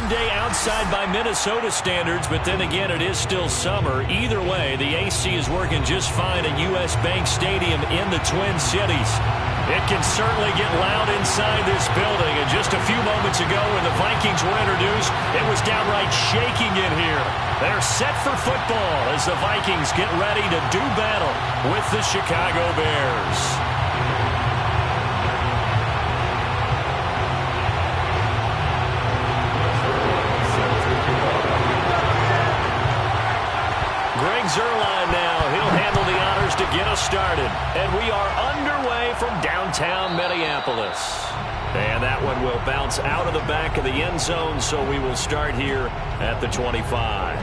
warm day outside by Minnesota standards, but then again, it is still summer. Either way, the AC is working just fine at U.S. Bank Stadium in the Twin Cities. It can certainly get loud inside this building, and just a few moments ago when the Vikings were introduced, it was downright shaking in here. They're set for football as the Vikings get ready to do battle with the Chicago Bears. Zerline now. He'll handle the honors to get us started. And we are underway from downtown Minneapolis. And that one will bounce out of the back of the end zone, so we will start here at the 25.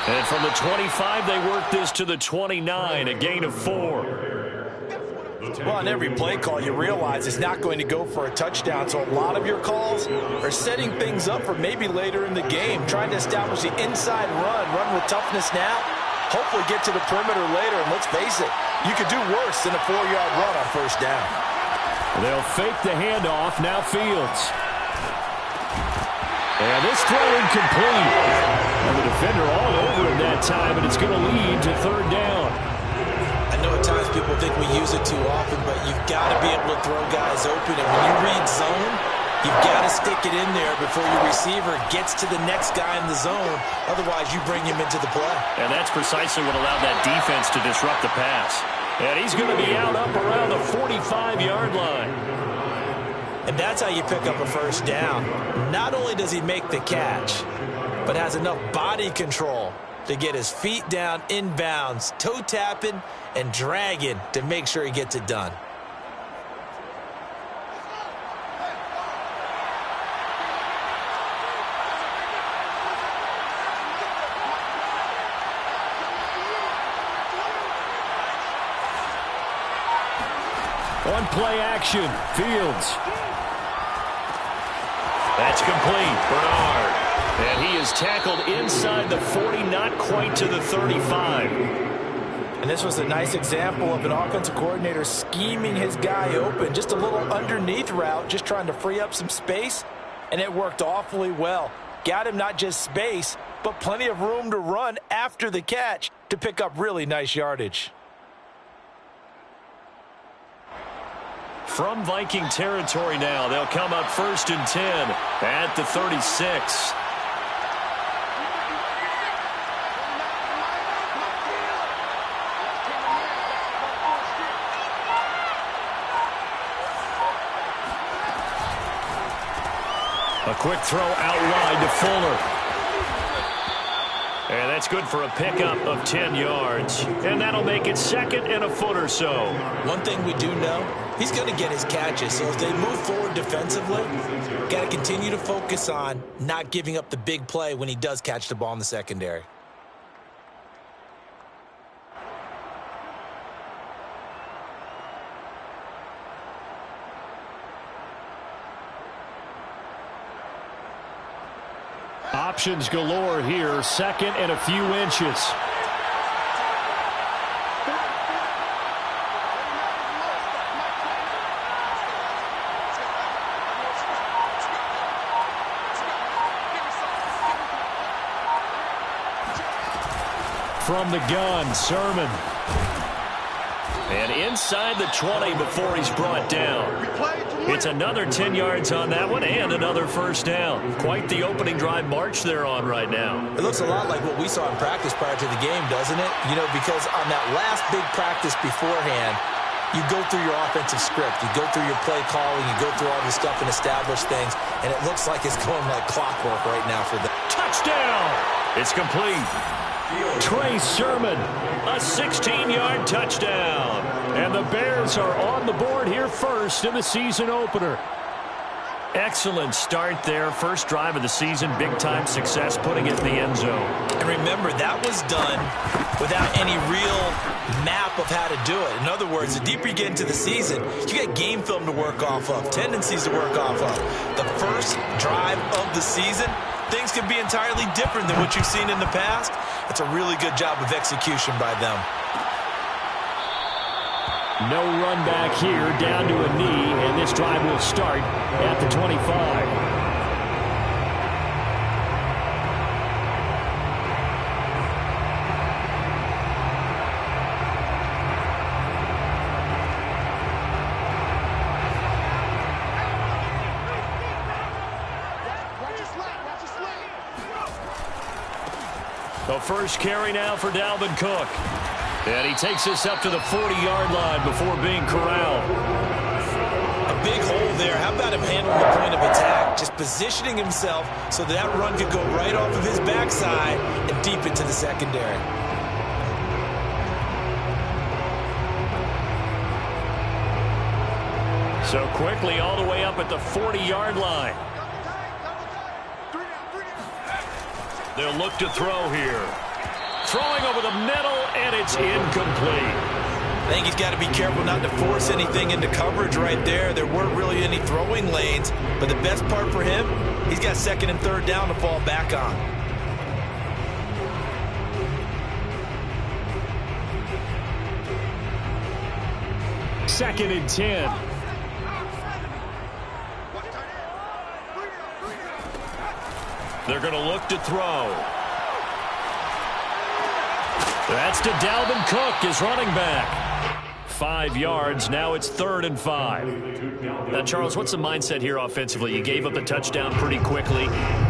And from the 25, they work this to the 29, a gain of 4. Well, on every play call, you realize it's not going to go for a touchdown, so a lot of your calls are setting things up for maybe later in the game, trying to establish the inside run with toughness now, hopefully get to the perimeter later, and let's face it, you could do worse than a 4-yard run on first down. They'll fake the handoff, now Fields. And this throw incomplete. And the defender all over it that time, and it's going to lead to third down. I know at times people think we use it too often, but you've got to be able to throw guys open. And when you read zone, you've got to stick it in there before your receiver gets to the next guy in the zone. Otherwise, you bring him into the play. And that's precisely what allowed that defense to disrupt the pass. And he's going to be out up around the 45-yard line. And that's how you pick up a first down. Not only does he make the catch, but has enough body control to get his feet down inbounds, toe tapping and dragging to make sure he gets it done. On play action, Fields. That's complete. Bernard. And he is tackled inside the 40, not quite to the 35. And this was a nice example of an offensive coordinator scheming his guy open. Just a little underneath route, just trying to free up some space. And it worked awfully well. Got him not just space, but plenty of room to run after the catch to pick up really nice yardage. From Viking territory now, they'll come up 1st and 10 at the 36. A quick throw out wide to Fuller. And that's good for a pickup of 10 yards. And that'll make it 2nd and a foot or so. One thing we do know, he's going to get his catches. So as they move forward defensively, got to continue to focus on not giving up the big play when he does catch the ball in the secondary. Options galore here, 2nd and a few inches. From the gun, Sermon. And inside the 20 before he's brought down. It's another 10 yards on that one and another first down. Quite the opening drive march they're on right now. It looks a lot like what we saw in practice prior to the game, doesn't it? You know, because on that last big practice beforehand, you go through your offensive script. You go through your play calling. You go through all this stuff and establish things. And it looks like it's going like clockwork right now for them. Touchdown! It's complete. Trey Sermon, a 16-yard touchdown. And the Bears are on the board here first in the season opener. Excellent start there. First drive of the season, big-time success, putting it in the end zone. And remember, that was done without any real map of how to do it. In other words, the deeper you get into the season, you get game film to work off of, tendencies to work off of. The first drive of the season, things can be entirely different than what you've seen in the past. It's a really good job of execution by them. No run back here, down to a knee, and this drive will start at the 25. The first carry now for Dalvin Cook. And he takes us up to the 40-yard line before being corralled. A big hole there. How about him handling the point of attack? Just positioning himself so that run could go right off of his backside and deep into the secondary. So quickly all the way up at the 40-yard line. They'll look to throw here. Throwing over the middle, and it's incomplete. I think he's got to be careful not to force anything into coverage right there. There weren't really any throwing lanes, but the best part for him, he's got second and third down to fall back on. Second and 10. They're going to look to throw. That's to Dalvin Cook, his running back. 5 yards. Now it's 3rd and 5. Now, Charles, what's the mindset here offensively? You gave up the touchdown pretty quickly.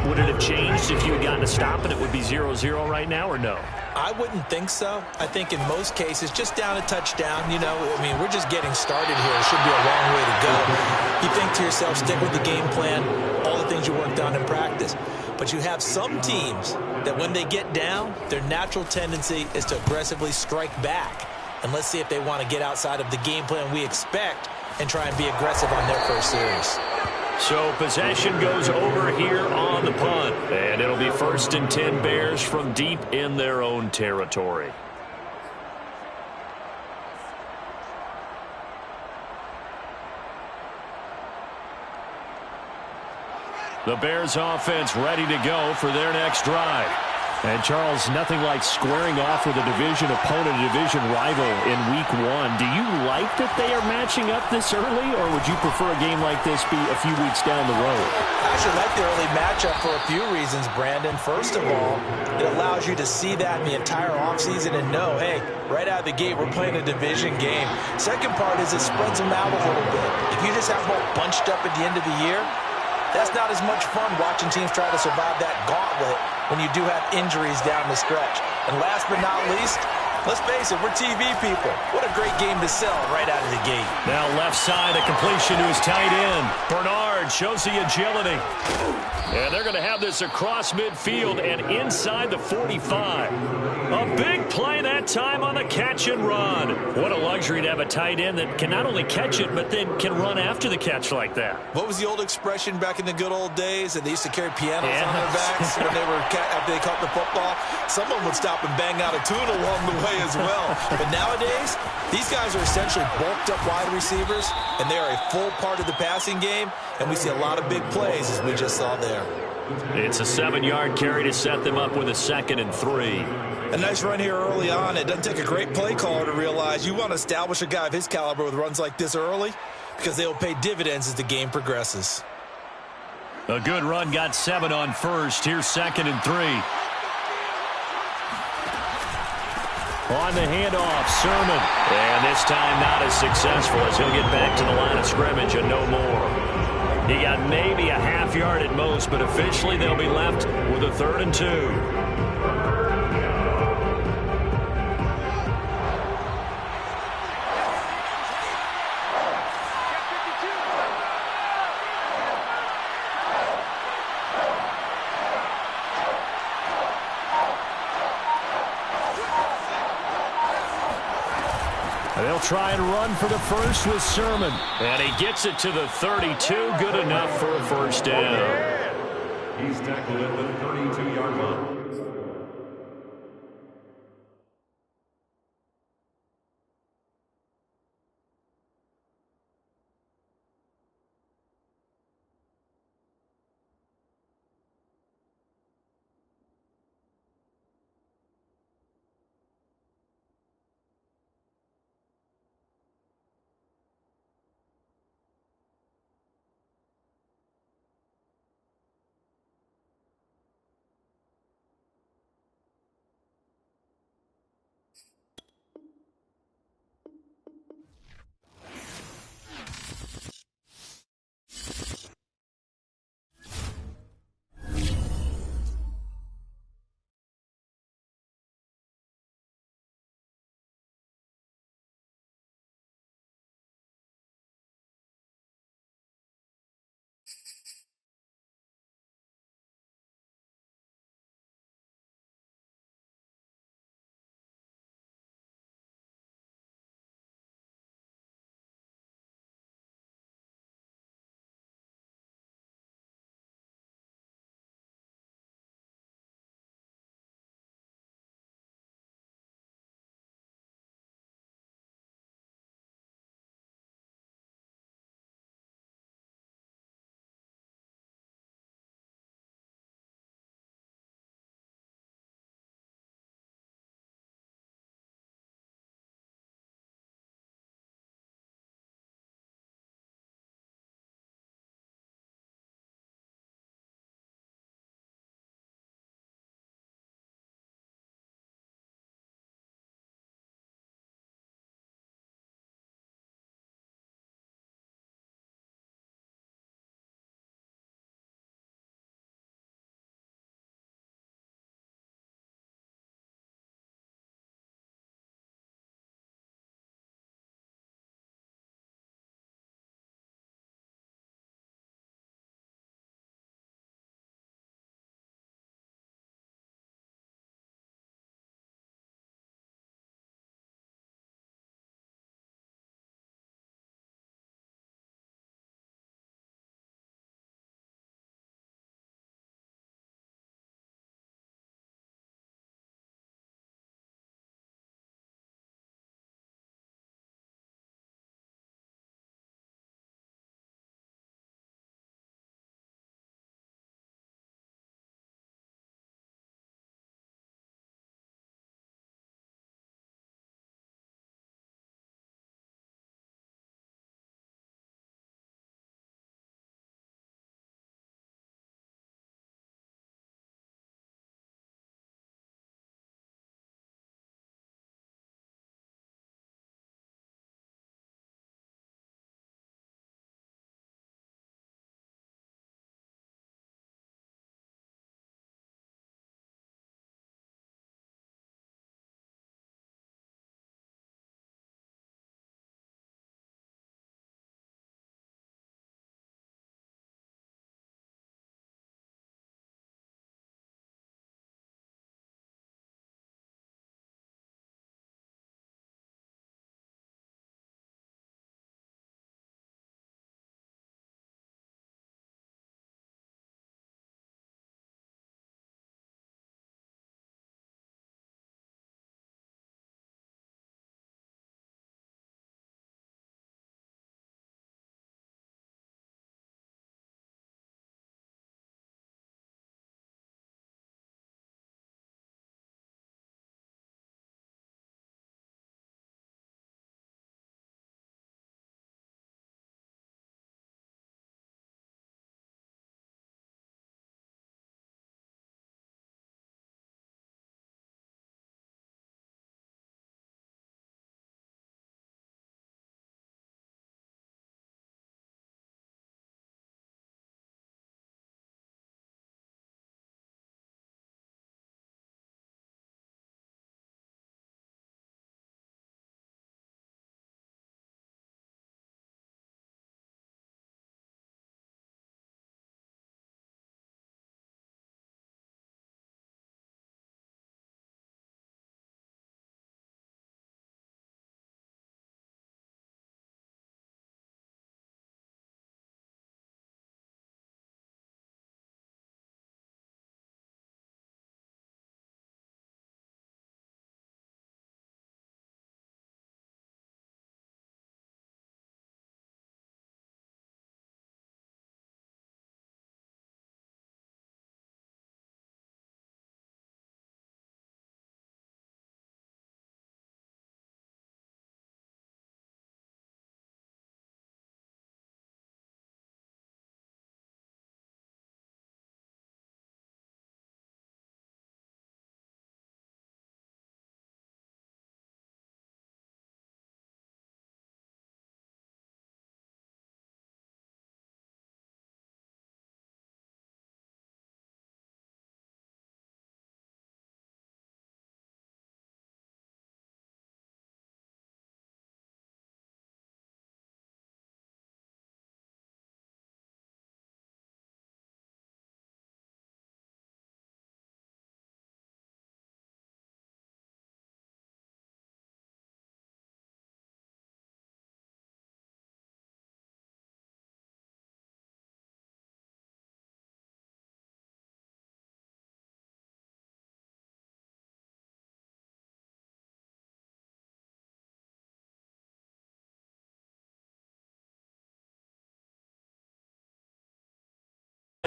Would it have changed if you had gotten a stop and it would be 0-0 right now, or no? I wouldn't think so. I think in most cases, just down a touchdown, you know, I mean, we're just getting started here. It should be a long way to go. You think to yourself, stick with the game plan, all the things you worked on in practice. But you have some teams that when they get down, their natural tendency is to aggressively strike back. And let's see if they want to get outside of the game plan we expect and try and be aggressive on their first series. So possession goes over here on the punt. And it'll be 1st and 10 Bears from deep in their own territory. The Bears offense ready to go for their next drive. And, Charles, nothing like squaring off with a division opponent, a division rival in Week 1. Do you like that they are matching up this early, or would you prefer a game like this be a few weeks down the road? I actually like the early matchup for a few reasons, Brandon. First of all, it allows you to see that in the entire offseason and know, hey, right out of the gate, we're playing a division game. Second part is it spreads them out a little bit. If you just have them all bunched up at the end of the year, that's not as much fun watching teams try to survive that gauntlet when you do have injuries down the stretch. And last but not least, let's face it, we're TV people. What a great game to sell right out of the gate. Now left side, a completion to his tight end. Bernard shows the agility. And they're going to have this across midfield and inside the 45. A big play that time on the catch and run. What a luxury to have a tight end that can not only catch it, but then can run after the catch like that. What was the old expression back in the good old days that they used to carry pianos on their backs when they were after they caught the football? Someone would stop and bang out a tune along the way as well. But nowadays, these guys are essentially bulked up wide receivers, and they are a full part of the passing game, and we see a lot of big plays as we just saw there. It's a 7-yard carry to set them up with a 2nd and 3. A nice run here early on. It doesn't take a great play caller to realize you want to establish a guy of his caliber with runs like this early because they will pay dividends as the game progresses. A good run, got 7 on first. Here's 2nd and 3. On the handoff, Sermon. And this time not as successful as he'll get back to the line of scrimmage and no more. He got maybe a half yard at most, but officially they'll be left with a 3rd and 2. They'll try and run for the first with Sermon. And he gets it to the 32. Good enough for a first down. He's tackled at the 32-yard line.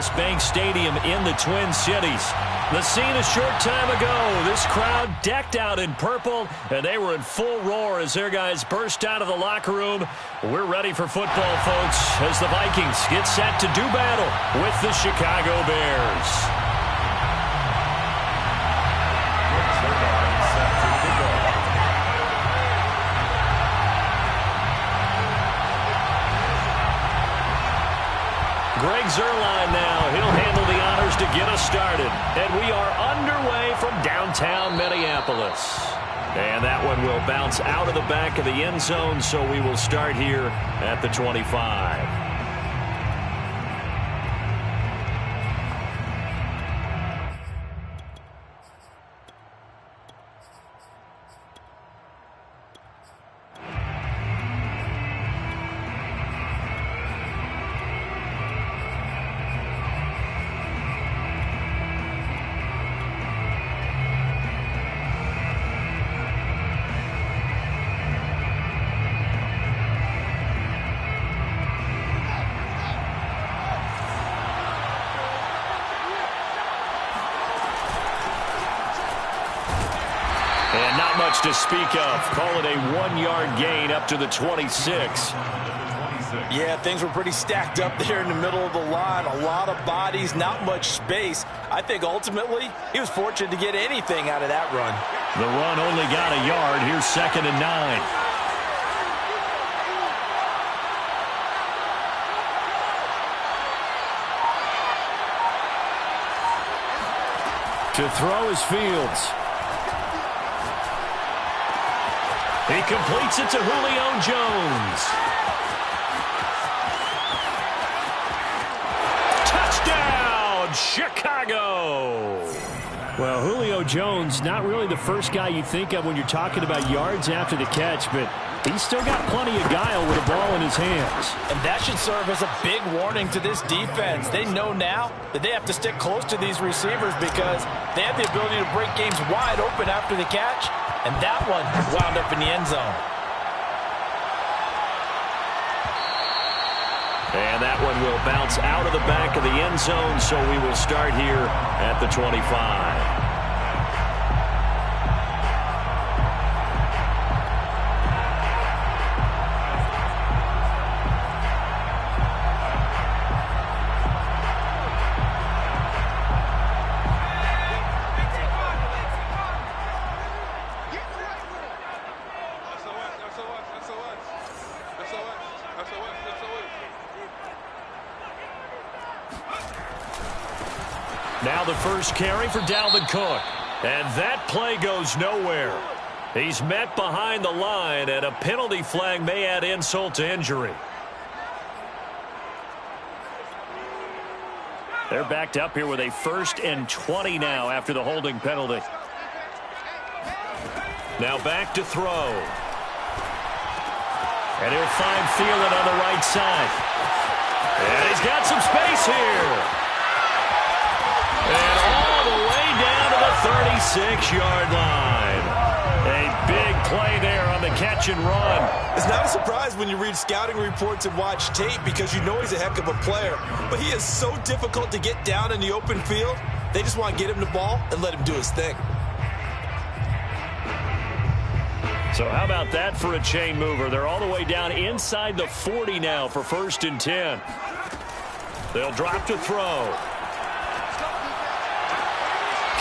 Bank Stadium in the Twin Cities. The scene a short time ago. This crowd decked out in purple, and they were in full roar as their guys burst out of the locker room. We're ready for football, folks, as the Vikings get set to do battle with the Chicago Bears. Greg Zuerlein now. He'll handle the honors to get us started. And we are underway from downtown Minneapolis. And that one will bounce out of the back of the end zone, so we will start here at the 25. And not much to speak of. Call it a 1-yard gain up to the 26. Yeah, things were pretty stacked up there in the middle of the line. A lot of bodies, not much space. I think ultimately he was fortunate to get anything out of that run. The run only got a yard. Here's 2nd and 9. To throw is Fields. He completes it to Julio Jones. Touchdown, Chicago! Well, Julio Jones, not really the first guy you think of when you're talking about yards after the catch, but he's still got plenty of guile with a ball in his hands. And that should serve as a big warning to this defense. They know now that they have to stick close to these receivers because they have the ability to break games wide open after the catch. And that one wound up in the end zone. And that one will bounce out of the back of the end zone, so we will start here at the 25. Now the first carry for Dalvin Cook. And that play goes nowhere. He's met behind the line, and a penalty flag may add insult to injury. They're backed up here with a 1st and 20 now after the holding penalty. Now back to throw. And he'll find Thielen on the right side. And he's got some space here. And all the way down to the 36-yard line. A big play there on the catch and run. It's not a surprise when you read scouting reports and watch tape because you know he's a heck of a player. But he is so difficult to get down in the open field. They just want to get him the ball and let him do his thing. So how about that for a chain mover? They're all the way down inside the 40 now for 1st and 10. They'll drop to throw.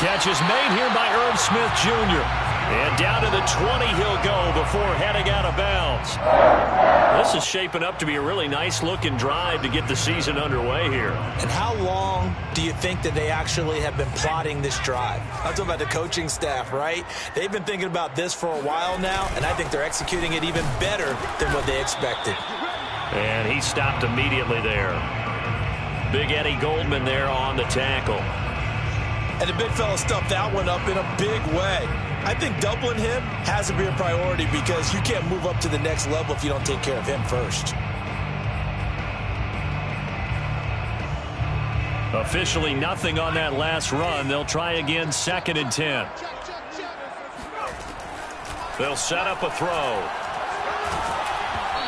Catch is made here by Irv Smith Jr. And down to the 20 he'll go before heading out of bounds. This is shaping up to be a really nice-looking drive to get the season underway here. And how long do you think that they actually have been plotting this drive? I'm talking about the coaching staff, right? They've been thinking about this for a while now, and I think they're executing it even better than what they expected. And he stopped immediately there. Big Eddie Goldman there on the tackle. And the big fella stuffed that one up in a big way. I think doubling him has to be a priority because you can't move up to the next level if you don't take care of him first. Officially nothing on that last run. They'll try again 2nd and 10. They'll set up a throw.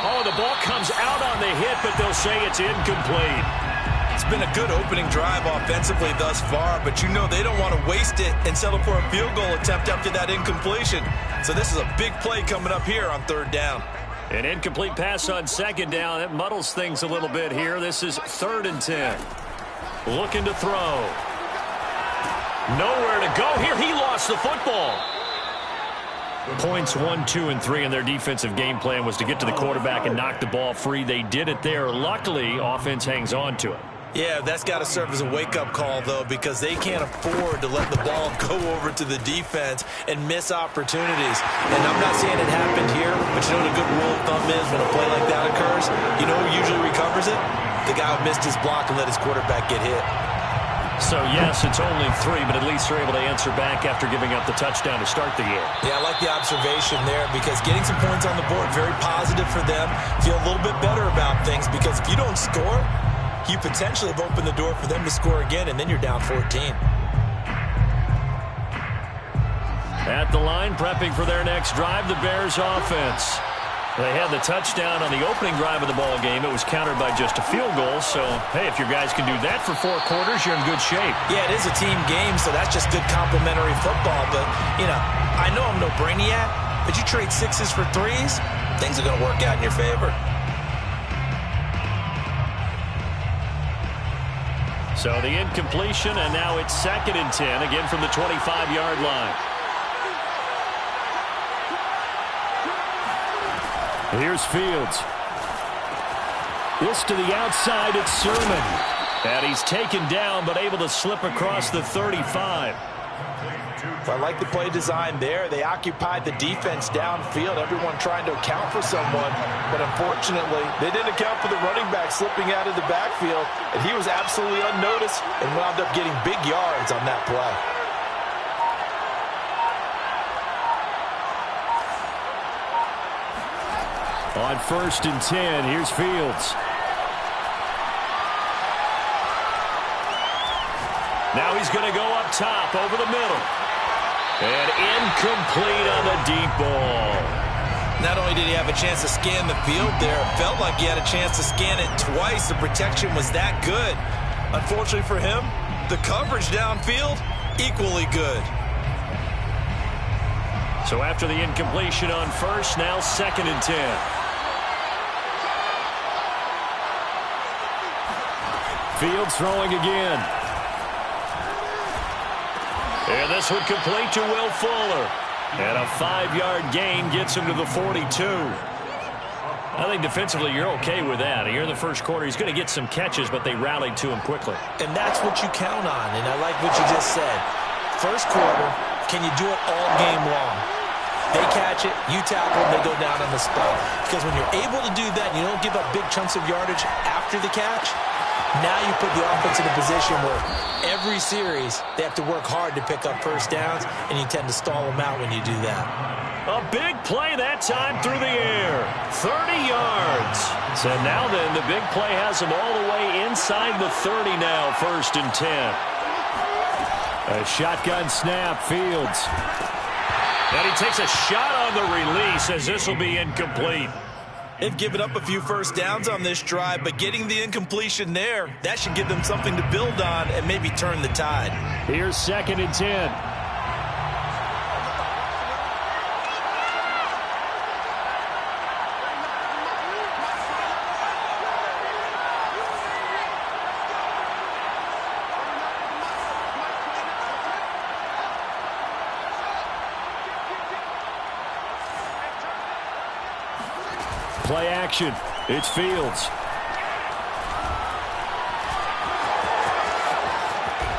Oh, the ball comes out on the hit, but they'll say it's incomplete. It's been a good opening drive offensively thus far, but you know they don't want to waste it and settle for a field goal attempt after that incompletion. So this is a big play coming up here on 3rd down. An incomplete pass on 2nd down. It muddles things a little bit here. This is 3rd and 10. Looking to throw. Nowhere to go here. He lost the football. Points 1, 2, and 3 in their defensive game plan was to get to the quarterback and knock the ball free. They did it there. Luckily, offense hangs on to it. Yeah, that's got to serve as a wake-up call, though, because they can't afford to let the ball go over to the defense and miss opportunities. And I'm not saying it happened here, but you know what a good rule of thumb is when a play like that occurs? You know who usually recovers it? The guy who missed his block and let his quarterback get hit. So, yes, it's only 3, but at least they're able to answer back after giving up the touchdown to start the year. Yeah, I like the observation there because getting some points on the board, very positive for them. Feel a little bit better about things because if you don't score, you potentially have opened the door for them to score again, and then you're down 14. At the line, prepping for their next drive, the Bears offense. They had the touchdown on the opening drive of the ball game. It was countered by just a field goal. So, hey, if your guys can do that for 4 quarters, you're in good shape. Yeah, it is a team game, so that's just good complementary football. But, you know, I know I'm no brainiac, but you trade 6s for 3s, things are going to work out in your favor. So the incompletion, and now it's 2nd and 10, again from the 25-yard line. Here's Fields. This to the outside, it's Sermon. And he's taken down, but able to slip across the 35. I like the play design there. They occupied the defense downfield, everyone trying to account for someone. But unfortunately, they didn't account for the running back slipping out of the backfield. And he was absolutely unnoticed and wound up getting big yards on that play. On 1st and 10, here's Fields. Now he's going to go up top over the middle. And incomplete on the deep ball. Not only did he have a chance to scan the field there, it felt like he had a chance to scan it twice. The protection was that good. Unfortunately for him, the coverage downfield, equally good. So after the incompletion on 1st, now 2nd and 10. Fields throwing again. And this one complete to Will Fuller. And a 5-yard gain gets him to the 42. I think defensively you're okay with that. Here in the first quarter, he's going to get some catches, but they rallied to him quickly. And that's what you count on, and I like what you just said. First quarter, can you do it all game long? They catch it, you tackle them, they go down on the spot. Because when you're able to do that, you don't give up big chunks of yardage after the catch, now you put the offense in a position where every series they have to work hard to pick up first downs, and you tend to stall them out when you do that. A big play that time through the air. 30 yards. So now then, the big play has him all the way inside the 30 now, 1st and 10. A shotgun snap, Fields. And he takes a shot on the release as this will be incomplete. They've given up a few first downs on this drive, but getting the incompletion there, that should give them something to build on and maybe turn the tide. Here's 2nd and 10. Play action. It's Fields.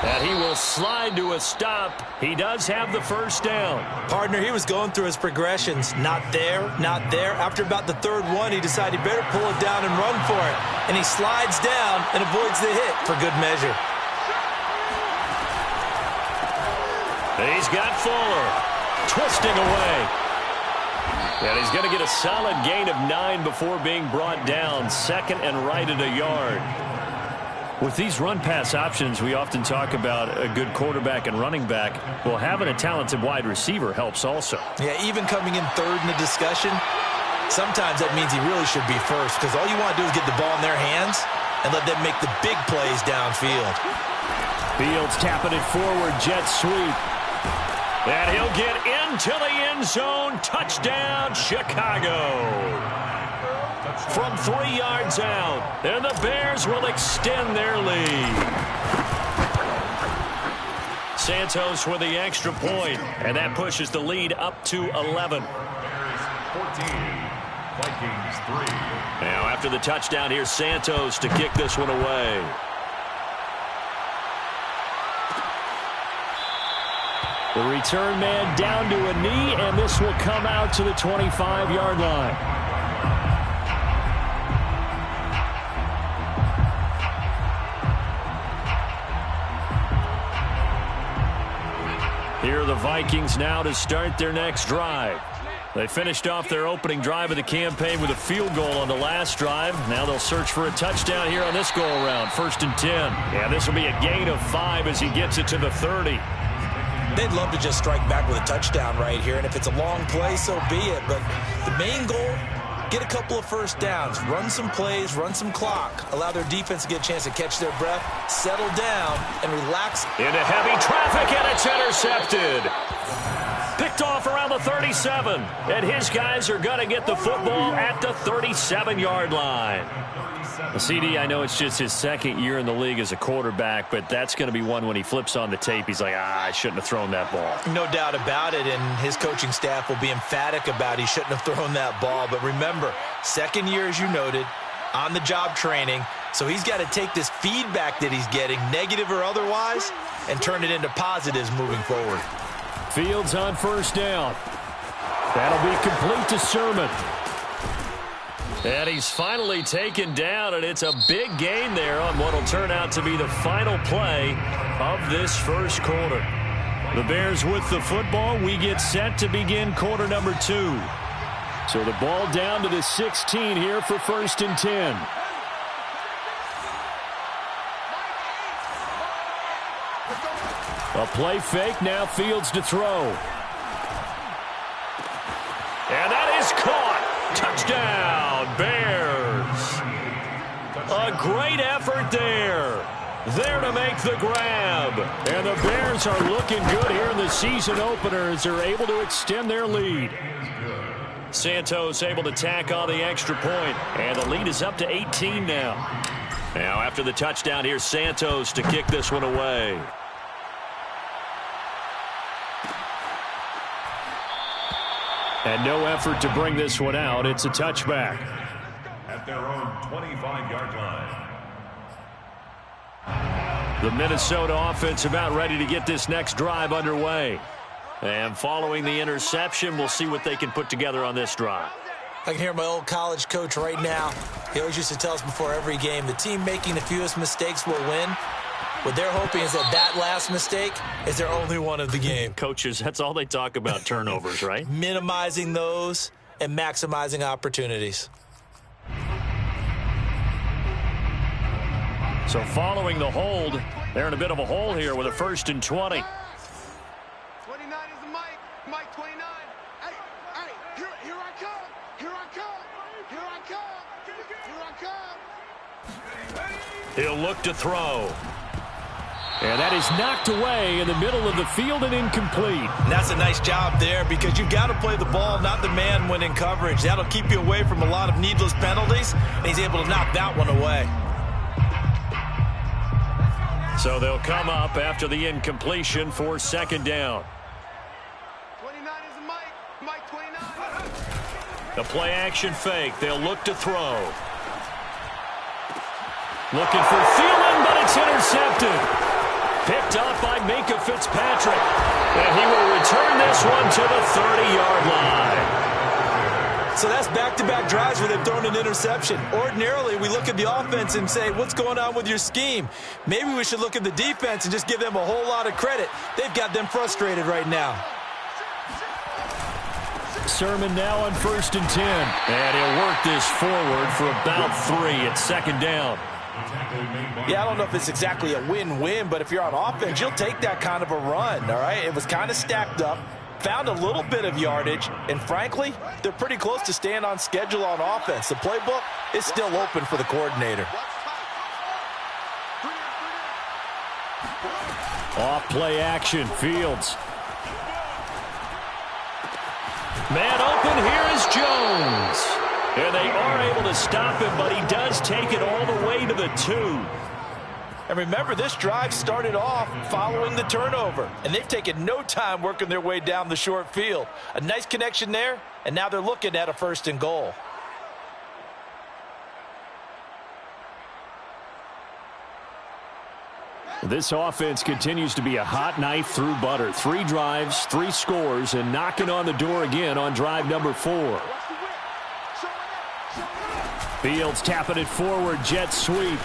And he will slide to a stop. He does have the first down. Partner, he was going through his progressions. Not there, not there. After about the 3rd one, he decided he better pull it down and run for it. And he slides down and avoids the hit for good measure. He's got Fuller twisting away. And he's going to get a solid gain of 9 before being brought down. 2nd and right at a yard. With these run-pass options, we often talk about a good quarterback and running back. Well, having a talented wide receiver helps also. Yeah, even coming in 3rd in the discussion, sometimes that means he really should be 1st because all you want to do is get the ball in their hands. and let them make the big plays downfield. Fields tapping it forward, jet sweep. And he'll get into the end zone. Touchdown, Chicago. From 3 yards out, and the Bears will extend their lead. Santos with the extra point, and that pushes the lead up to 11. 14, Vikings 3. Now after the touchdown, here's Santos to kick this one away. The return man down to a knee, and this will come out to the 25-yard line. Here are the Vikings now to start their next drive. They finished off their opening drive of the campaign with a field goal on the last drive. Now they'll search for a touchdown here on this go-around. 1st and 10. Yeah, this will be a gain of 5 as he gets it to the 30. They'd love to just strike back with a touchdown right here, and if it's a long play, so be it. But the main goal, get a couple of first downs, run some plays, run some clock, allow their defense to get a chance to catch their breath, settle down, and relax. Into heavy traffic, and it's intercepted. Picked off around the 37, and his guys are going to get the football at the 37-yard line. CD, I know it's just his 2nd year in the league as a quarterback, but that's going to be one when he flips on the tape, he's like, I shouldn't have thrown that ball. No doubt about it, and his coaching staff will be emphatic about he shouldn't have thrown that ball. But remember, 2nd year, as you noted, on-the-job training, so he's got to take this feedback that he's getting, negative or otherwise, and turn it into positives moving forward. Fields on 1st down. That'll be complete to Sermon. And he's finally taken down, and it's a big gain there on what will turn out to be the final play of this first quarter. The Bears with the football. We get set to begin quarter number 2. So the ball down to the 16 here for 1st and 10. A play fake, now Fields to throw. And that is caught. Touchdown, Bears. A great effort there. There to make the grab. And the Bears are looking good here in the season opener as they're able to extend their lead. Santos able to tack on the extra point. And the lead is up to 18 now. Now after the touchdown, here's Santos to kick this one away. And no effort to bring this one out. It's a touchback. At their own 25-yard line. The Minnesota offense about ready to get this next drive underway. And following the interception, we'll see what they can put together on this drive. I can hear my old college coach right now. He always used to tell us before every game, the team making the fewest mistakes will win. What they're hoping is that last mistake is their only one of the game. Coaches, that's all they talk about, turnovers, right? Minimizing those and maximizing opportunities. So following the hold, they're in a bit of a hole here with a 1st and 20. 29 is the Mike. Mike 29. Hey, here I come. Here I come. Here I come. Here I come. He'll look to throw. And that is knocked away in the middle of the field and incomplete. And that's a nice job there because you've got to play the ball, not the man when in coverage. That'll keep you away from a lot of needless penalties, and he's able to knock that one away. So they'll come up after the incompletion for 2nd down. 29 is the Mike. Mike 29. The play action fake. They'll look to throw. Looking for Thielen, but it's intercepted. Picked up by Minkah Fitzpatrick. And he will return this one to the 30-yard line. So that's back-to-back drives where they've thrown an interception. Ordinarily, we look at the offense and say, what's going on with your scheme? Maybe we should look at the defense and just give them a whole lot of credit. They've got them frustrated right now. Sermon now on 1st and 10. And he'll work this forward for about 3 at 2nd down. Yeah, I don't know if it's exactly a win-win, but if you're on offense, you'll take that kind of a run, all right? It was kind of stacked up, found a little bit of yardage, and frankly, they're pretty close to staying on schedule on offense. The playbook is still open for the coordinator. Off play action, Fields. Man open, here is Jones. And they are able to stop him, but he does take it all the way to the 2. And remember, this drive started off following the turnover, and they've taken no time working their way down the short field. A nice connection there, and now they're looking at a 1st and goal. This offense continues to be a hot knife through butter. 3 drives, 3 scores, and knocking on the door again on drive number 4. Fields tapping it forward, jet sweep.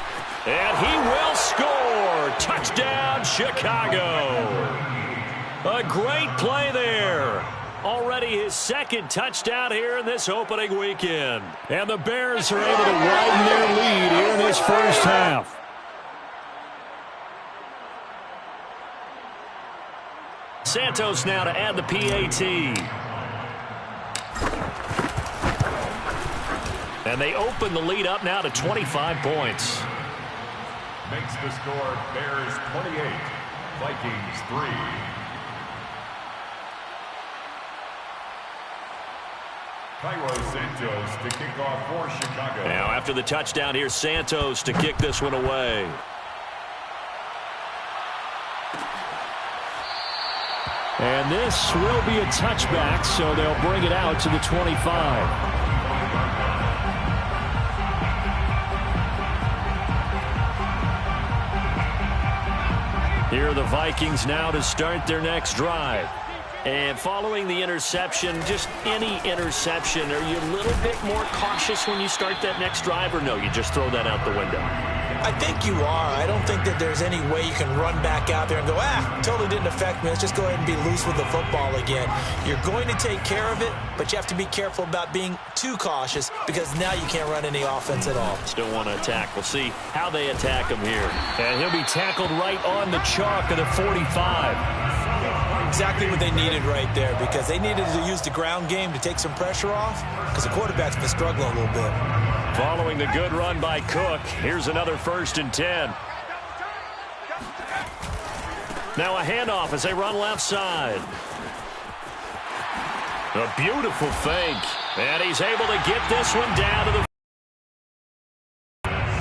And he will score! Touchdown, Chicago! A great play there. Already his 2nd touchdown here in this opening weekend. And the Bears are able to widen their lead here in this first half. Santos now to add the PAT. And they open the lead up now to 25 points. Makes the score Bears 28, Vikings 3. Cairo Santos to kick off for Chicago. Now after the touchdown, here's Santos to kick this one away. And this will be a touchback, so they'll bring it out to the 25. Here are the Vikings now to start their next drive. And following the interception, just any interception, are you a little bit more cautious when you start that next drive, or no, you just throw that out the window? I think you are. I don't think that there's any way you can run back out there and go, totally didn't affect me. Let's just go ahead and be loose with the football again. You're going to take care of it, but you have to be careful about being too cautious because now you can't run any offense at all. Still want to attack. We'll see how they attack him here. And he'll be tackled right on the chalk of the 45. Exactly what they needed right there because they needed to use the ground game to take some pressure off because the quarterback's been struggling a little bit. Following the good run by Cook, here's another 1st and 10. Now a handoff as they run left side. A beautiful fake. And he's able to get this one down to the...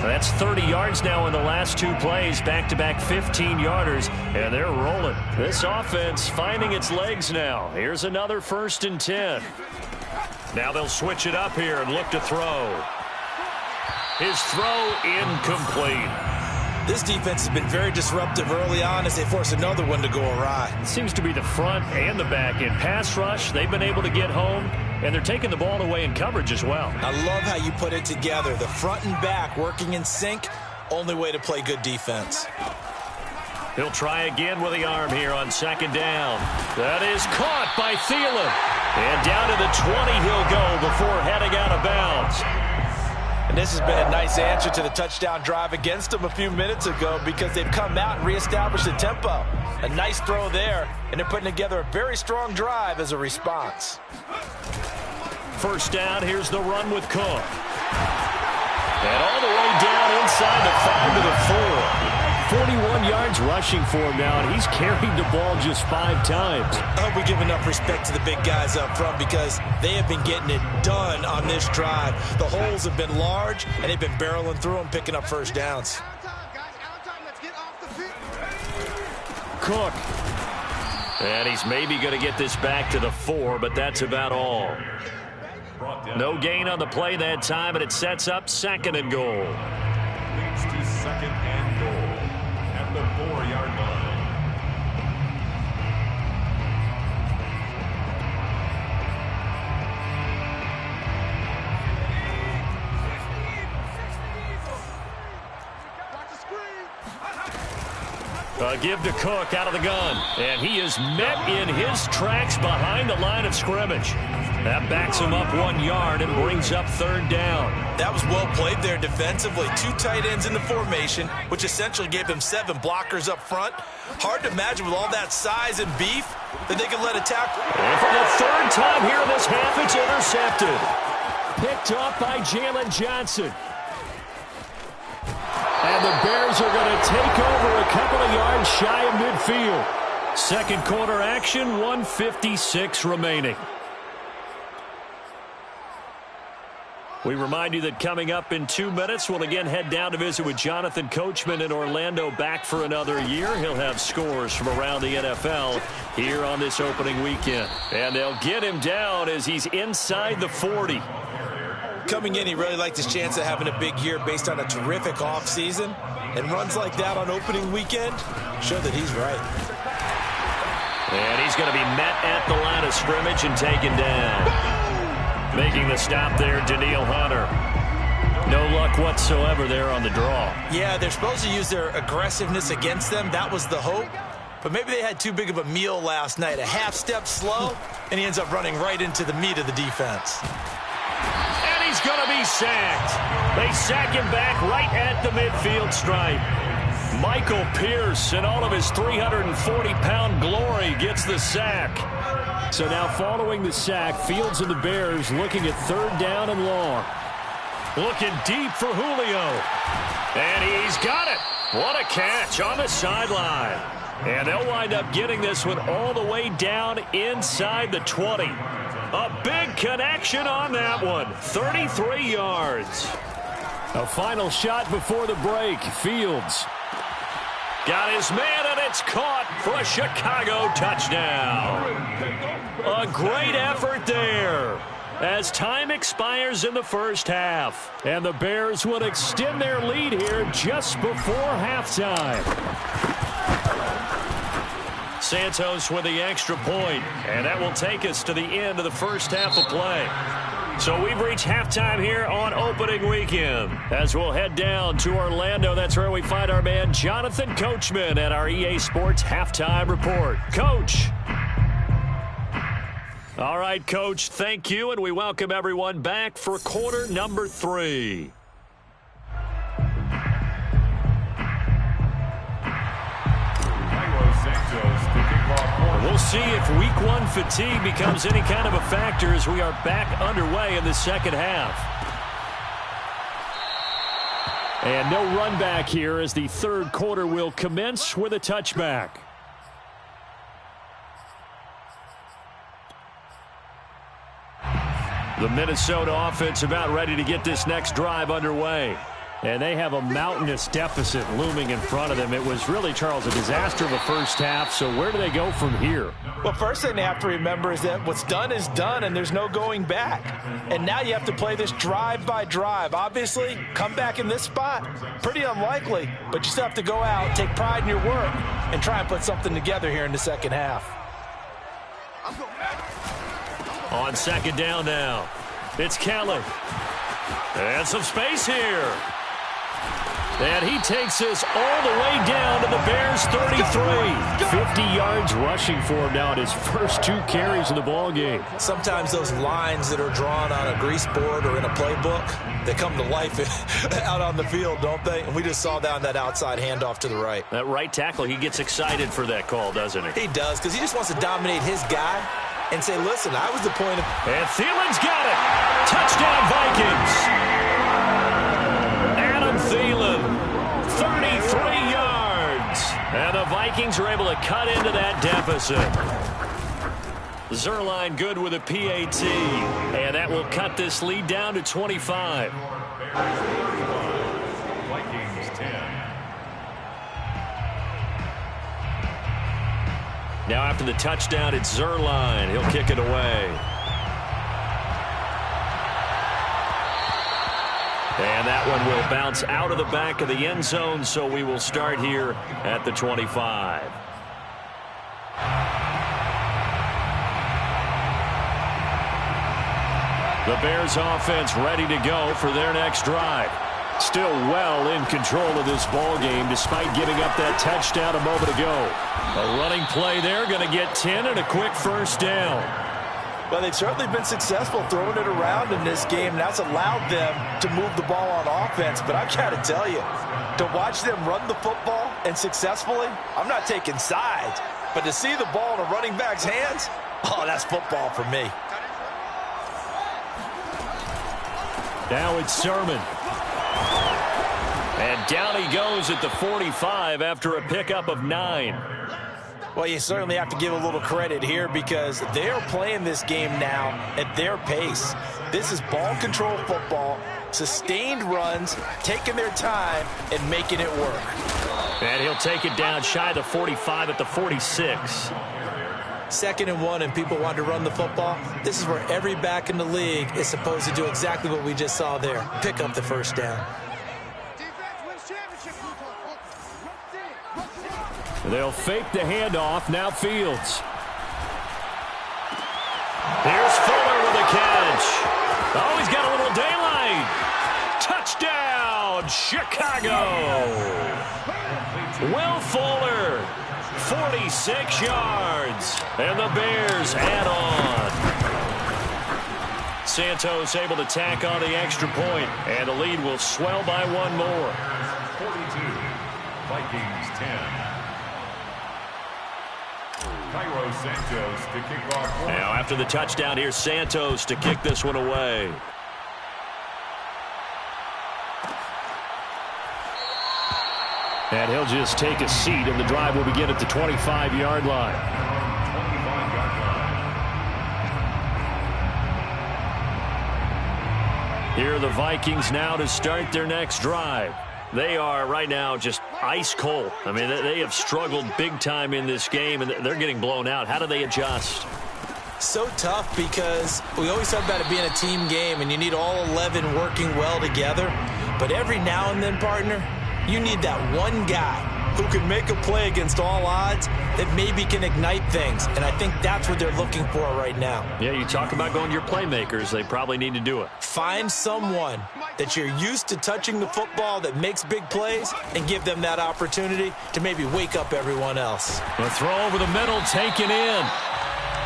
That's 30 yards now in the last 2 plays, back-to-back 15-yarders, and they're rolling. This offense finding its legs now. Here's another 1st and 10. Now they'll switch it up here and look to throw. His throw incomplete. This defense has been very disruptive early on as they force another one to go awry. It seems to be the front and the back. In pass rush, they've been able to get home, and they're taking the ball away in coverage as well. I love how you put it together. The front and back working in sync, only way to play good defense. He'll try again with the arm here on 2nd down. That is caught by Thielen. And down to the 20 he'll go before heading out of bounds. And this has been a nice answer to the touchdown drive against them a few minutes ago because they've come out and reestablished the tempo. A nice throw there, and they're putting together a very strong drive as a response. 1st down, here's the run with Cook. And all the way down inside the 5 to the 4. 41 yards rushing for him now, and he's carried the ball just 5 times. I hope we give enough respect to the big guys up front because they have been getting it done on this drive. The holes have been large, and they've been barreling through them, picking up 1st downs. Cook. And he's maybe going to get this back to the 4, but that's about all. No gain on the play that time, and it sets up 2nd and goal. Leads to 2nd and goal at the 4-yard line. Give to Cook out of the gun. And he is met in his tracks behind the line of scrimmage. That backs him up 1 yard and brings up 3rd down. That was well played there defensively. 2 tight ends in the formation, which essentially gave them 7 blockers up front. Hard to imagine with all that size and beef that they could let a tackle. And for the 3rd time here in this half, it's intercepted. Picked up by Jalen Johnson. And the Bears are going to take over a couple of yards shy of midfield. Second quarter action, 1:56 remaining. We remind you that coming up in 2 minutes, we'll again head down to visit with Jonathan Coachman in Orlando, back for another year. He'll have scores from around the NFL here on this opening weekend. And they'll get him down as he's inside the 40. Coming in, he really liked his chance of having a big year based on a terrific offseason. And runs like that on opening weekend show that he's right. And he's going to be met at the line of scrimmage and taken down. Making the stop there, Danielle Hunter. No luck whatsoever there on the draw. Yeah, they're supposed to use their aggressiveness against them. That was the hope. But maybe they had too big of a meal last night. A half step slow, and he ends up running right into the meat of the defense. And he's going to be sacked. They sack him back right at the midfield stripe. Michael Pierce, in all of his 340-pound glory, gets the sack. So now following the sack, Fields and the Bears looking at third down and long. Looking deep for Julio. And he's got it. What a catch on the sideline. And they'll wind up getting this one all the way down inside the 20. A big connection on that one. 33 yards. A final shot before the break. Fields got his man, and it's caught for a Chicago touchdown. A great effort there as time expires in the first half. And the Bears will extend their lead here just before halftime. Santos with the extra point, and that will take us to the end of the first half of play. So we've reached halftime here on opening weekend. As we'll head down to Orlando, that's where we find our man Jonathan Coachman at our EA Sports Halftime Report. Coach. All right, Coach, thank you, and we welcome everyone back for quarter number 3. We'll see if week 1 fatigue becomes any kind of a factor as we are back underway in the second half. And no run back here as the third quarter will commence with a touchback. The Minnesota offense about ready to get this next drive underway. And they have a mountainous deficit looming in front of them. It was really, Charles, a disaster of a first half. So where do they go from here? Well, first thing they have to remember is that what's done is done, and there's no going back. And now you have to play this drive by drive. Obviously, come back in this spot, pretty unlikely. But you still have to go out, take pride in your work, and try and put something together here in the second half. On second down now, it's Kelly. And some space here. And he takes us all the way down to the Bears' 33. 50 yards rushing for him now at his first 2 carries of the ball game. Sometimes those lines that are drawn on a grease board or in a playbook, they come to life out on the field, don't they? And we just saw that on that outside handoff to the right. That right tackle, he gets excited for that call, doesn't he? He does, because he just wants to dominate his guy and say, listen, I was the point of... And Thielen's got it. Touchdown, Vikings. Adam Thielen, 33 yards. And the Vikings are able to cut into that deficit. Zerline good with a PAT. And that will cut this lead down to 25. Vikings 10. Now after the touchdown, it's Zerline. He'll kick it away. And that one will bounce out of the back of the end zone, so we will start here at the 25. The Bears offense ready to go for their next drive. Still well in control of this ball game despite giving up that touchdown a moment ago. A running play there, going to get 10 and a quick first down. Well, they've certainly been successful throwing it around in this game. That's allowed them to move the ball on offense. But I've got to tell you, to watch them run the football and successfully, I'm not taking sides. But to see the ball in a running back's hands, oh, that's football for me. Now it's Sermon. And down he goes at the 45 after a pickup of 9. Well, you certainly have to give a little credit here because they're playing this game now at their pace. This is ball control football, sustained runs, taking their time, and making it work. And he'll take it down shy of the 45 at the 46. 2nd and 1, and people want to run the football. This is where every back in the league is supposed to do exactly what we just saw there. Pick up the first down. They'll fake the handoff. Now Fields. Here's Fuller with a catch. Oh, he's got a little daylight. Touchdown, Chicago. Will Fuller, 46 yards. And the Bears add on. Santos able to tack on the extra point, and the lead will swell by one more. 42, Vikings 10. Santos to kick off. Now after the touchdown, here's Santos to kick this one away. And he'll just take a seat, and the drive will begin at the 25-yard line. 25-yard line. Here are the Vikings now to start their next drive. They are right now just ice cold. I mean, they have struggled big time in this game, and they're getting blown out. How do they adjust? So tough because we always talk about it being a team game, and you need all 11 working well together. But every now and then, partner, you need that one guy who can make a play against all odds that maybe can ignite things. And I think that's what they're looking for right now. Yeah, you talk about going to your playmakers. They probably need to do it. Find someone that you're used to touching the football that makes big plays and give them that opportunity to maybe wake up everyone else. The throw over the middle, taken in.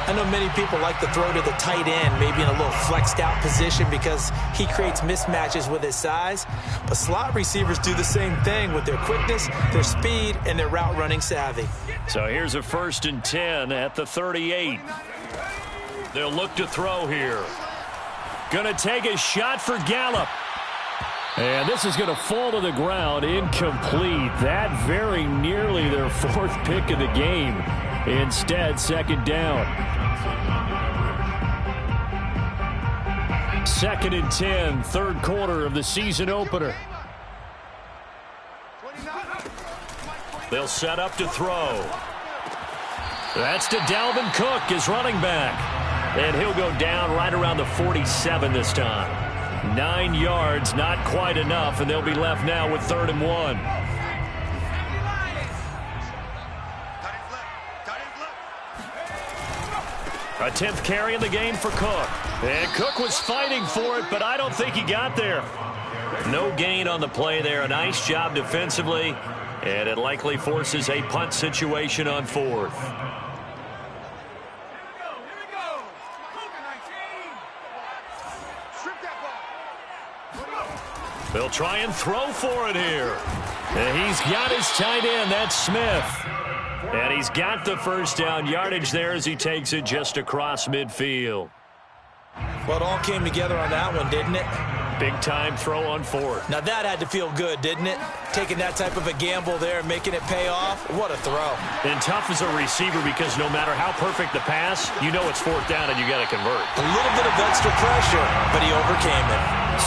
I know many people like to throw to the tight end, maybe in a little flexed out position because he creates mismatches with his size. But slot receivers do the same thing with their quickness, their speed, and their route running savvy. So here's a 1st and 10 at the 38. They'll look to throw here. Gonna take a shot for Gallup. And this is going to fall to the ground, incomplete. That very nearly their 4th pick of the game. Instead, 2nd down. 2nd and 10, 3rd quarter of the season opener. They'll set up to throw. That's to Dalvin Cook, his running back. And he'll go down right around the 47 this time. 9 yards, not quite enough, and they'll be left now with 3rd and 1. A 10th carry in the game for Cook. And Cook was fighting for it, but I don't think he got there. No gain on the play there. A nice job defensively, and it likely forces a punt situation on 4th. They'll try and throw for it here. And he's got his tight end. That's Smith. And he's got the 1st down yardage there as he takes it just across midfield. Well, it all came together on that one, didn't it? Big-time throw on 4th. Now that had to feel good, didn't it? Taking that type of a gamble there and making it pay off. What a throw. And tough as a receiver because no matter how perfect the pass, you know it's 4th down and you got to convert. A little bit of extra pressure, but he overcame it.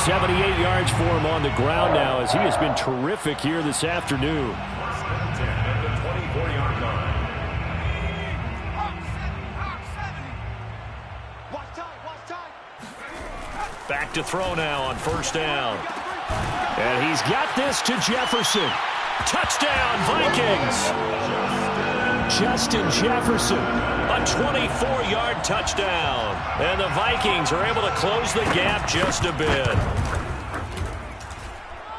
78 yards for him on the ground now as he has been terrific here this afternoon. 10 at the 24-yard line. Back to throw now on 1st down. And he's got this to Jefferson. Touchdown, Vikings. Justin Jefferson, a 24-yard touchdown. And the Vikings are able to close the gap just a bit.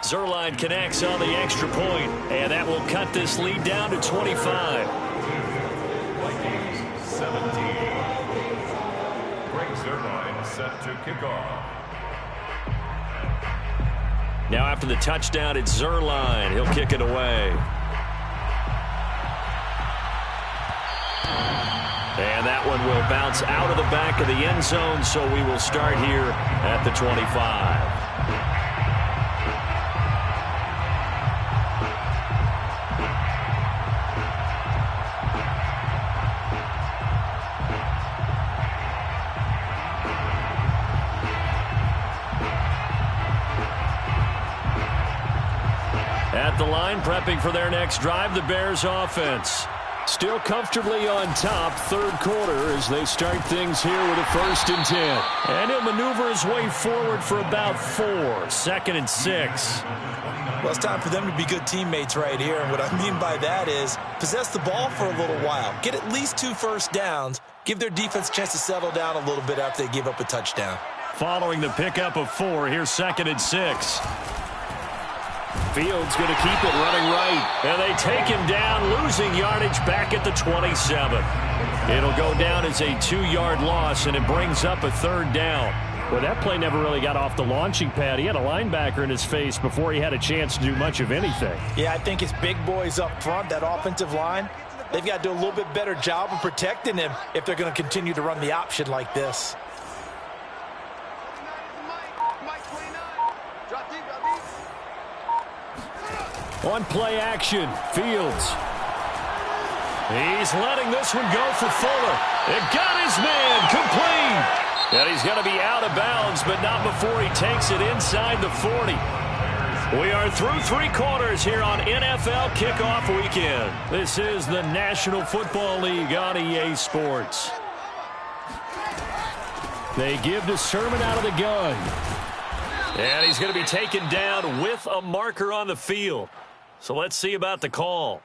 Zerline connects on the extra point, and that will cut this lead down to 25. Vikings 17. Greg Zerline set to kick off. Now after the touchdown, it's Zerline. He'll kick it away. And that one will bounce out of the back of the end zone, so we will start here at the 25. at the line, prepping for their next drive, the Bears offense. Still comfortably on top, third quarter, as they start things here with a 1st and 10. And he'll maneuver his way forward for about 4, 2nd and 6. Well, it's time for them to be good teammates right here. And what I mean by that is possess the ball for a little while. Get at least 2 first downs. Give their defense a chance to settle down a little bit after they give up a touchdown. Following the pickup of 4, here's 2nd and 6. Fields going to keep it running right. And they take him down, losing yardage back at the 27. It'll go down as a 2-yard loss, and it brings up a 3rd down. Well, that play never really got off the launching pad. He had a linebacker in his face before he had a chance to do much of anything. Yeah, I think it's big boys up front, that offensive line. They've got to do a little bit better job of protecting him if they're going to continue to run the option like this. On play action, Fields. He's letting this one go for Fuller. It got his man complete. And he's going to be out of bounds, but not before he takes it inside the 40. We are through 3 quarters here on NFL Kickoff Weekend. This is the National Football League on EA Sports. They give to Sermon out of the gun. And he's going to be taken down with a marker on the field. So let's see about the call.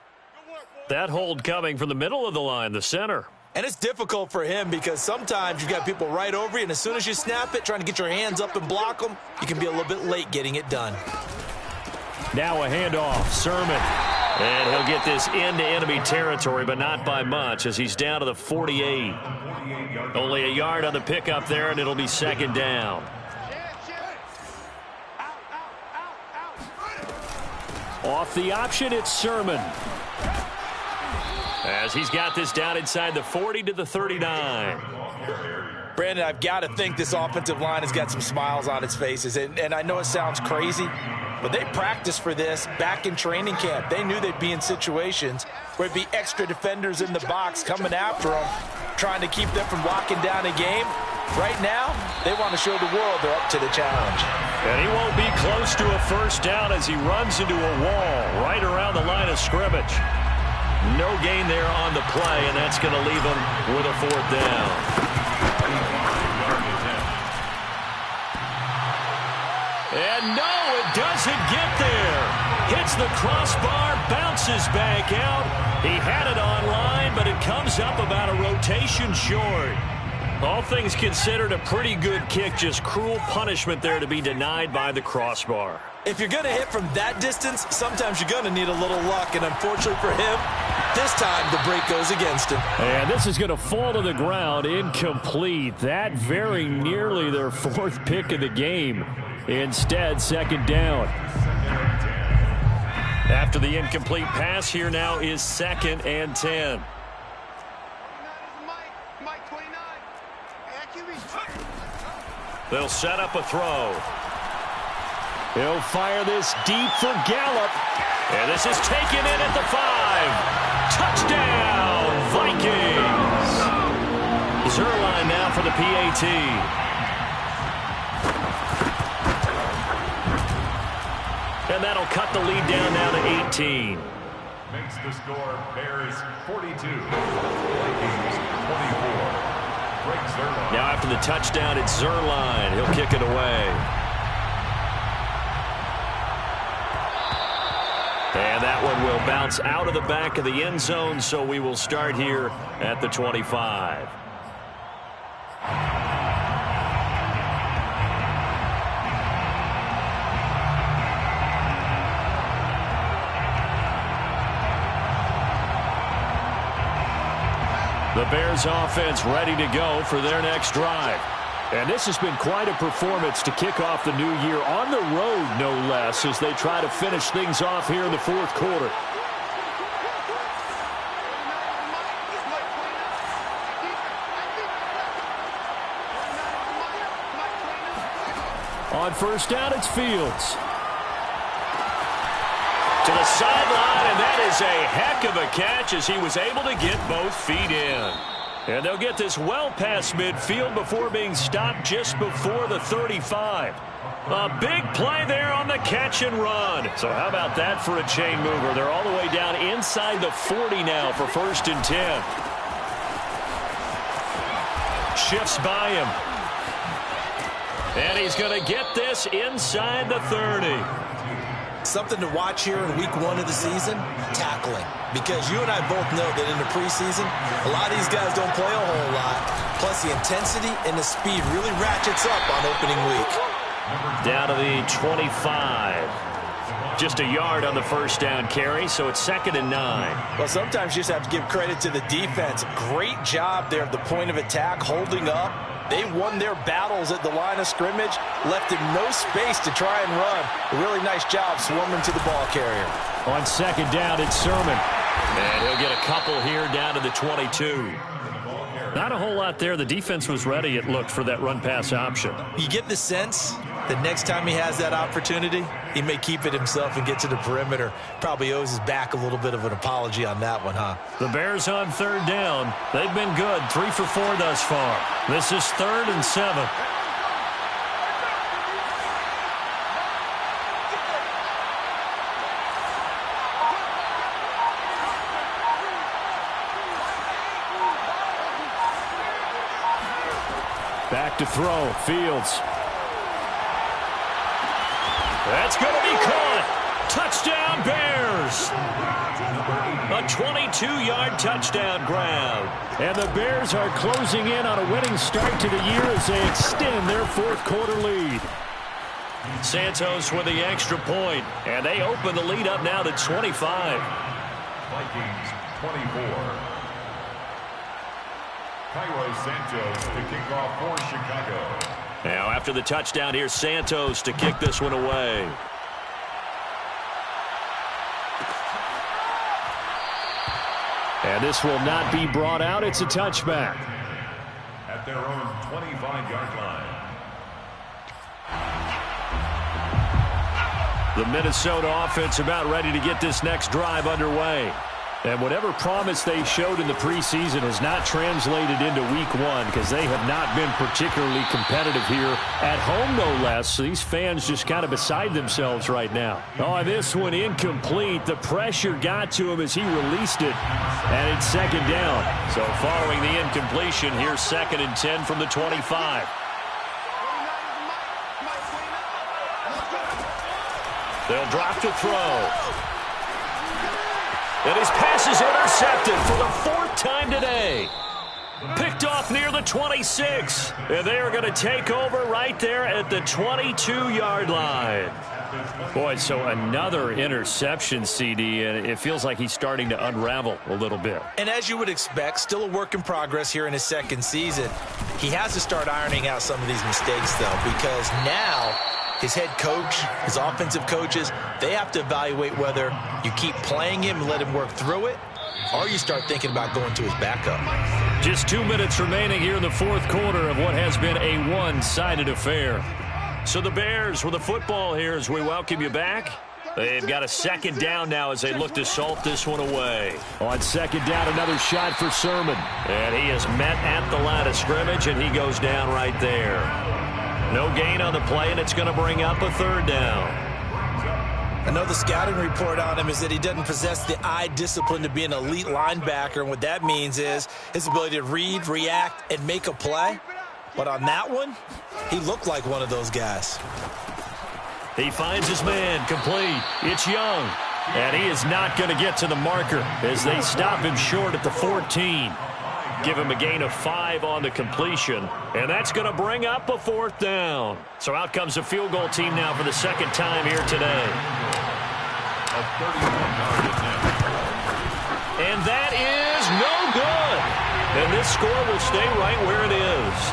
That hold coming from the middle of the line, the center. And it's difficult for him because sometimes you've got people right over you, and as soon as you snap it, trying to get your hands up and block them, you can be a little bit late getting it done. Now a handoff, Sermon. And he'll get this into enemy territory, but not by much as he's down to the 48. Only a yard on the pickup there, and it'll be 2nd down. Off the option, it's Sermon. As he's got this down inside the 40 to the 39. Brandon, I've got to think this offensive line has got some smiles on its faces. And I know it sounds crazy, but they practiced for this back in training camp. They knew they'd be in situations where it'd be extra defenders in the box coming after them, trying to keep them from locking down a game. Right now, they want to show the world they're up to the challenge. And he won't be close to a 1st down as he runs into a wall right around the line of scrimmage. No gain there on the play, and that's going to leave him with a 4th down. And no, it doesn't get there. Hits the crossbar, bounces back out. He had it online, but it comes up about a rotation short. All things considered, a pretty good kick, just cruel punishment there to be denied by the crossbar. If you're going to hit from that distance, sometimes you're going to need a little luck, and unfortunately for him, this time the break goes against him. And this is going to fall to the ground, incomplete. That very nearly their 4th pick of the game. Instead, 2nd down. After the incomplete pass, here now is 2nd and 10. They'll set up a throw. He'll fire this deep for Gallup. And this is taken in at the 5. Touchdown, Vikings. Zerline now for the PAT. And that'll cut the lead down now to 18. Makes the score Bears 42, Vikings 24. Now after the touchdown, it's Zerline. He'll kick it away. And that one will bounce out of the back of the end zone, so we will start here at the 25. The Bears offense ready to go for their next drive. And this has been quite a performance to kick off the new year on the road, no less, as they try to finish things off here in the 4th quarter. On 1st down, it's Fields. To the sideline, and that is a heck of a catch as he was able to get both feet in. And they'll get this well past midfield before being stopped just before the 35. A big play there on the catch and run. So how about that for a chain mover? They're all the way down inside the 40 now for 1st and 10. Shifts by him. And he's going to get this inside the 30. Something to watch here in week 1 of the season, tackling. Because you and I both know that in the preseason, a lot of these guys don't play a whole lot. Plus the intensity and the speed really ratchets up on opening week. Down to the 25. Just a yard on the 1st down carry, so it's 2nd and 9. Well, sometimes you just have to give credit to the defense. Great job there at the point of attack, holding up. They won their battles at the line of scrimmage, left him no space to try and run. A really nice job swarming to the ball carrier. On 2nd down, it's Sermon. And he'll get a couple here down to the 22. Not a whole lot there. The defense was ready, it looked, for that run-pass option. You get the sense that next time he has that opportunity, he may keep it himself and get to the perimeter. Probably owes his back a little bit of an apology on that one, huh? The Bears on 3rd down. They've been good, 3 for 4 thus far. This is 3rd and 7. Back to throw, Fields. That's going to be caught. Touchdown, Bears. A 22-yard touchdown grab. And the Bears are closing in on a winning start to the year as they extend their 4th quarter lead. Santos with the extra point, and they open the lead up now to 25. Vikings 24. Cairo Santos to kick off for Chicago. Now after the touchdown, here's Santos to kick this one away. And this will not be brought out. It's a touchback. At their own 25-yard line. The Minnesota offense about ready to get this next drive underway. And whatever promise they showed in the preseason has not translated into week 1 because they have not been particularly competitive here at home, no less. So these fans just kind of beside themselves right now. Oh, this one incomplete. The pressure got to him as he released it. And it's 2nd down. So following the incompletion, here's 2nd and 10 from the 25. They'll drop to throw. And his pass is intercepted for the 4th time today. Picked off near the 26. And they are going to take over right there at the 22-yard line. Boy, so another interception, CD, and it feels like he's starting to unravel a little bit. And as you would expect, still a work in progress here in his 2nd season. He has to start ironing out some of these mistakes, though, because now his head coach, his offensive coaches, they have to evaluate whether you keep playing him and let him work through it, or you start thinking about going to his backup. Just 2 minutes remaining here in the 4th quarter of what has been a one-sided affair. So the Bears with the football here as we welcome you back. They've got a 2nd down now as they look to salt this one away. On 2nd down, another shot for Sermon. And he is met at the line of scrimmage, and he goes down right there. No gain on the play, and it's going to bring up a 3rd down. I know the scouting report on him is that he doesn't possess the eye discipline to be an elite linebacker, and what that means is his ability to read, react, and make a play. But on that one, he looked like one of those guys. He finds his man, complete. It's Young, and he is not going to get to the marker as they stop him short at the 14. Give him a gain of 5 on the completion, and that's going to bring up a 4th down. So out comes the field goal team now for the 2nd time here today. A 31-yard attempt. And that is no good. And this score will stay right where it is.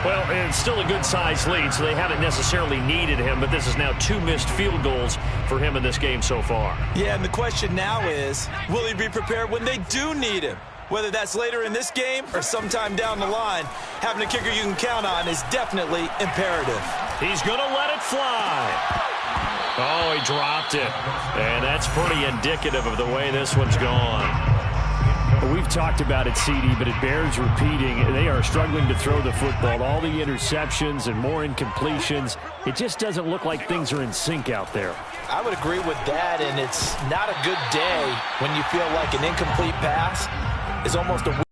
Well, it's still a good-sized lead, so they haven't necessarily needed him, but this is now 2 missed field goals for him in this game so far. Yeah, and the question now is, will he be prepared when they do need him? Whether that's later in this game or sometime down the line, having a kicker you can count on is definitely imperative. He's going to let it fly. Oh, he dropped it. And that's pretty indicative of the way this one's gone. We've talked about it, CD, but it bears repeating. They are struggling to throw the football. All the interceptions and more incompletions. It just doesn't look like things are in sync out there. I would agree with that, and it's not a good day when you feel like an incomplete pass is almost a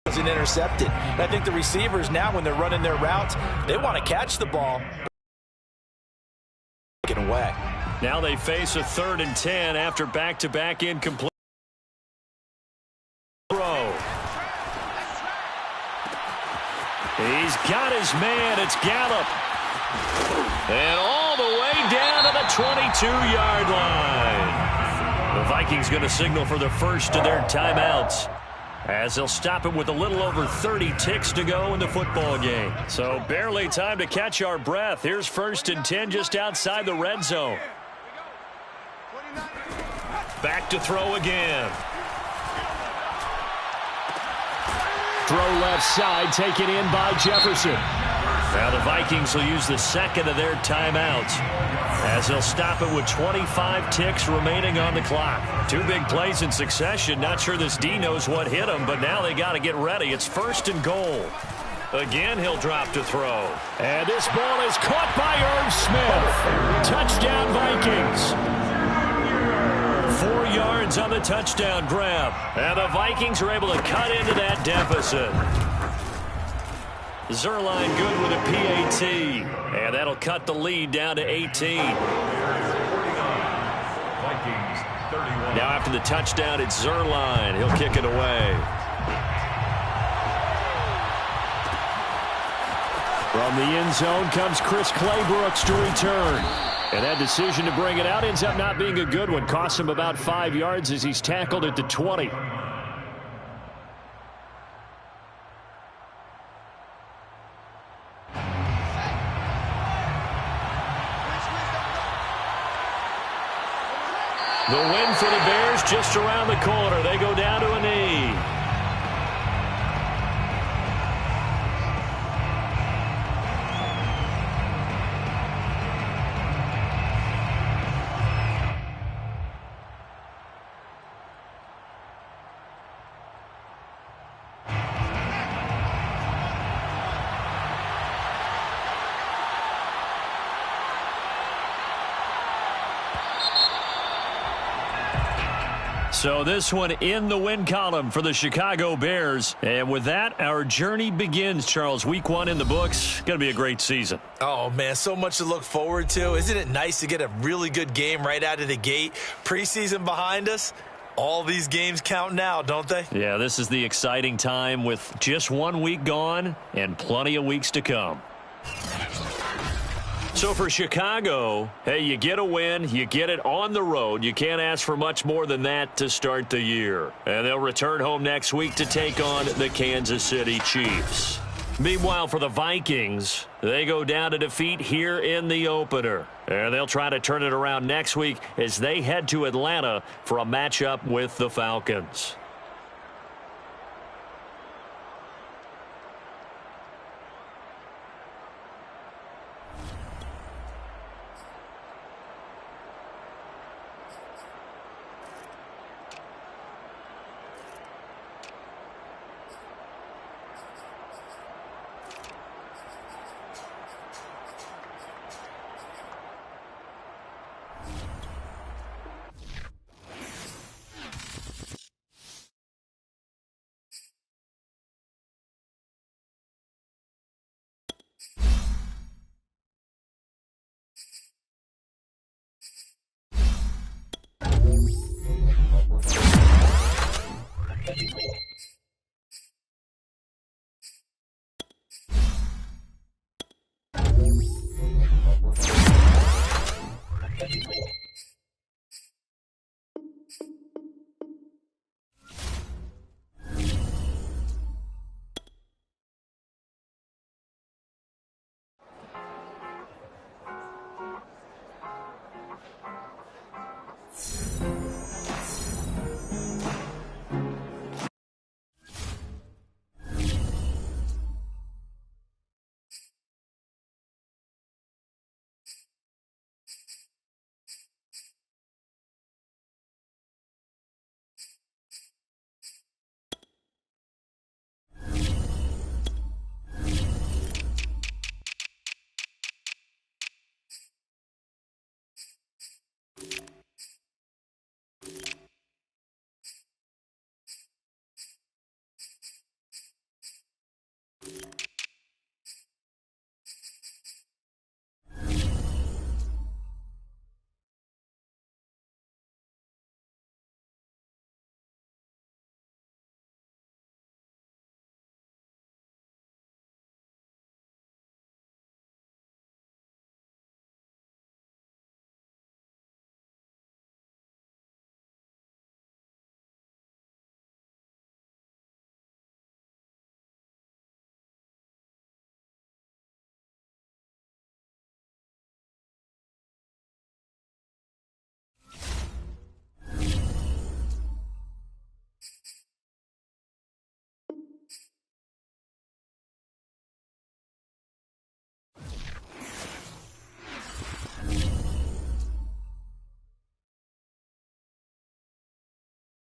wasn't intercepted. And I think the receivers now, when they're running their routes, they want to catch the ball. Get away. Now they face a 3rd and 10 after back-to-back incomplete. He's got his man. It's Gallup. And all the way down to the 22-yard line. The Vikings going to signal for the first of their timeouts, as they'll stop it with a little over 30 ticks to go in the football game. So barely time to catch our breath. Here's 1st and 10 just outside the red zone. Back to throw again. Throw left side, taken in by Jefferson. Now the Vikings will use the second of their timeouts, as they'll stop it with 25 ticks remaining on the clock. 2 big plays in succession. Not sure this D knows what hit him, but now they got to get ready. It's 1st and goal. Again, he'll drop to throw. And this ball is caught by Irv Smith. Touchdown, Vikings. 4 yards on the touchdown grab. And the Vikings are able to cut into that deficit. Zerline good with a PAT. And that'll cut the lead down to 18. Vikings 31. Now after the touchdown, it's Zerline. He'll kick it away. From the end zone comes Chris Claybrooks to return. And that decision to bring it out ends up not being a good one. Costs him about 5 yards as he's tackled at the 20. The win for the Bears just around the corner. They go down to a knee. So this one in the win column for the Chicago Bears. And with that, our journey begins, Charles. Week 1 in the books. Going to be a great season. Oh, man, so much to look forward to. Isn't it nice to get a really good game right out of the gate? Preseason behind us. All these games count now, don't they? Yeah, this is the exciting time with just 1 week gone and plenty of weeks to come. So for Chicago, hey, you get a win, you get it on the road. You can't ask for much more than that to start the year. And they'll return home next week to take on the Kansas City Chiefs. Meanwhile, for the Vikings, they go down to defeat here in the opener. And they'll try to turn it around next week as they head to Atlanta for a matchup with the Falcons.